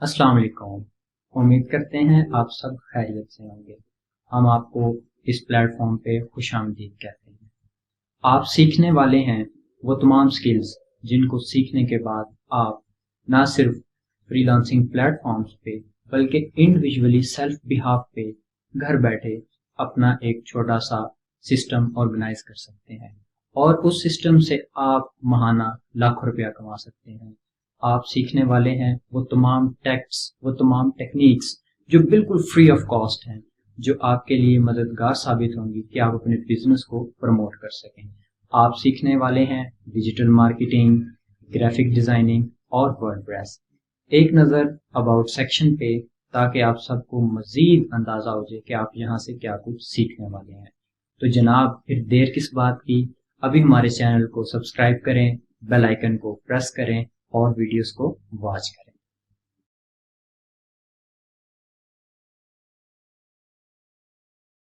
السلام علیکم۔ امید کرتے ہیں آپ سب خیریت سے ہوں گے۔ ہم آپ کو اس پلیٹ فارم پہ خوش آمدید کہتے ہیں۔ آپ سیکھنے والے ہیں وہ تمام سکلز جن کو سیکھنے کے بعد آپ نہ صرف فری لانسنگ پلیٹ فارمز پہ بلکہ انڈیویجولی سیلف بہاف پہ گھر بیٹھے اپنا ایک چھوٹا سا سسٹم آرگنائز کر سکتے ہیں، اور اس سسٹم سے آپ ماہانہ لاکھوں روپیہ کما سکتے ہیں۔ آپ سیکھنے والے ہیں وہ تمام ٹیکس، وہ تمام ٹیکنیکس جو بالکل فری آف کاسٹ ہیں، جو آپ کے لیے مددگار ثابت ہوں گی کہ آپ اپنے بزنس کو پروموٹ کر سکیں۔ آپ سیکھنے والے ہیں ڈیجیٹل مارکیٹنگ، گرافک ڈیزائننگ اور ورڈ پریس۔ ایک نظر اباؤٹ سیکشن پہ تاکہ آپ سب کو مزید اندازہ ہو جائے کہ آپ یہاں سے کیا کچھ سیکھنے والے ہیں۔ تو جناب پھر دیر کس بات کی، ابھی ہمارے چینل کو سبسکرائب کریں، بیل آئیکن کو پریس کریں اور ویڈیوز کو واچ کریں۔